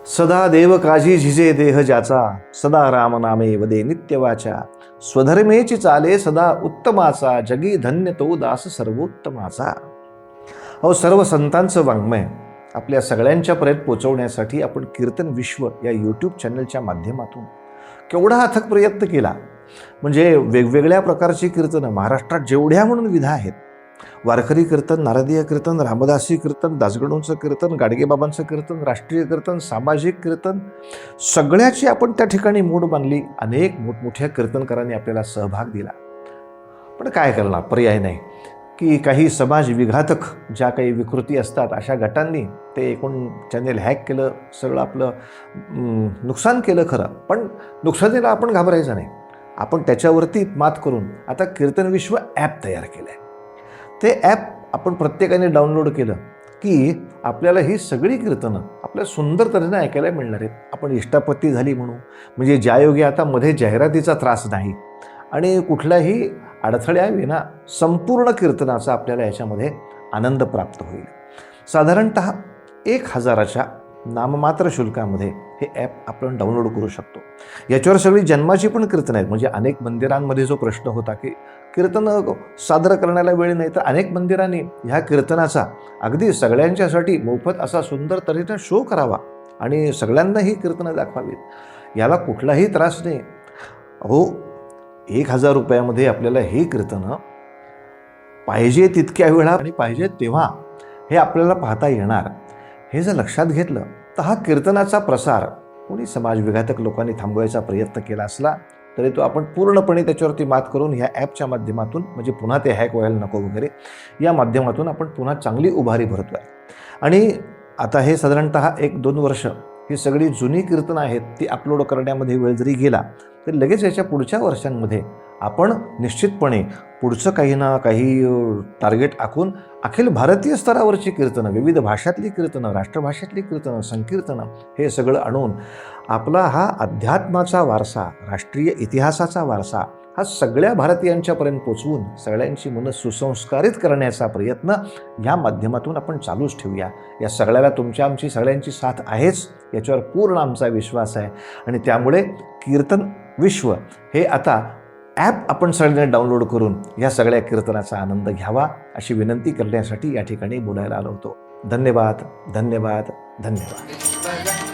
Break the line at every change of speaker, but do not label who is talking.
सदा देव काजी झिजे देह ज्याचा, सदा राम नामे वदे नित्य वाचा, स्वधर्मेची चाले सदा उत्तमाचा, जगी धन्य तो दास सर्वोत्तमाचा. अहो, सर्व संतांचं वाङ्मय आपल्या सगळ्यांच्यापर्यंत पोहोचवण्यासाठी आपण कीर्तन विश्व या यूट्यूब चॅनलच्या माध्यमातून केवढा अथक प्रयत्न केला. म्हणजे वेगवेगळ्या प्रकारची कीर्तनं महाराष्ट्रात जेवढ्या म्हणून विधा आहेत, वारकरी कीर्तन, नारदीय कीर्तन, रामदासी कीर्तन, दासगणूंचं कीर्तन, गाडगेबाबांचं कीर्तन, राष्ट्रीय कीर्तन, सामाजिक कीर्तन, सगळ्याची आपण त्या ठिकाणी मूड बांधली. अनेक मोठमोठ्या कीर्तनकारांनी आपल्याला सहभाग दिला. पण काय करणार, पर्याय नाही की काही समाज विघातक ज्या काही विकृती असतात अशा गटांनी ते एकूण चॅनेल हॅक केलं, सगळं आपलं नुकसान केलं. खरं, पण नुकसानीला आपण घाबरायचं नाही. आपण त्याच्यावरती मात करून आता कीर्तन विश्व ॲप तयार केलं आहे. ते ॲप आपण प्रत्येकाने डाउनलोड केलं की आपल्याला ही सगळी कीर्तनं आपल्या सुंदर तऱ्हेने ऐकायला मिळणार आहेत. आपण इष्टापत्ती झाली म्हणू, म्हणजे ज्यायोगे आता मध्ये जाहिरातीचा त्रास नाही आणि कुठल्याही अडथळ्याविना संपूर्ण कीर्तनाचा आपल्याला याच्यामध्ये आनंद प्राप्त होईल. साधारणतः 1000च्या नाममात्र शुल्कामध्ये हे ॲप आपण डाउनलोड करू शकतो. याच्यावर सगळी जन्माची पण कीर्तन आहेत. म्हणजे अनेक मंदिरांमध्ये जो प्रश्न होता की कीर्तन सादर करण्याला वेळ नाही, तर अनेक मंदिरांनी ह्या कीर्तनाचा अगदी सगळ्यांच्यासाठी मोफत असा सुंदर तऱ्हेने शो करावा आणि सगळ्यांना ही कीर्तनं दाखवावीत. याला कुठलाही त्रास नाही. हो, 1000 रुपयामध्ये आपल्याला ही कीर्तनं पाहिजे तितक्या वेळा आणि पाहिजे तेव्हा हे आपल्याला पाहता येणार. हे जर लक्षात घेतलं तर हा कीर्तनाचा प्रसार कोणी समाजविघातक लोकांनी थांबवायचा प्रयत्न केला असला तरी तो आपण पूर्णपणे त्याच्यावरती मात करून ह्या ॲपच्या माध्यमातून, म्हणजे पुन्हा ते हॅक व्हायला नको वगैरे, या माध्यमातून आपण पुन्हा चांगली उभारी भरतो आहे. आणि आता हे साधारणतः 1-2 वर्ष ही सगळी जुनी कीर्तनं आहेत ती अपलोड करण्यामध्ये वेळ जरी गेला तरी लगेच याच्या पुढच्या वर्षांमध्ये आपण निश्चितपणे पुढचं काही ना काही टार्गेट आखून अखिल भारतीय स्तरावरची कीर्तनं, विविध भाषातली कीर्तनं, राष्ट्रभाषेतली कीर्तनं, संकीर्तनं हे सगळं आणून आपला हा अध्यात्माचा वारसा, राष्ट्रीय इतिहासाचा वारसा हा सगळ्या भारतीयांच्यापर्यंत पोचवून सगळ्यांची मनं सुसंस्कारित करण्याचा प्रयत्न या माध्यमातून आपण चालूच ठेवूया. या सगळ्याला आमची सगळ्यांची साथ आहेच, याच्यावर पूर्ण आमचा विश्वास आहे. आणि त्यामुळे कीर्तन विश्व हे आता ॲप आपण सगळ्यांनी डाउनलोड करून या सगळ्या कीर्तनाचा आनंद घ्यावा अशी विनंती करण्यासाठी या ठिकाणी बोलायला आलो होतो. धन्यवाद, धन्यवाद, धन्यवाद.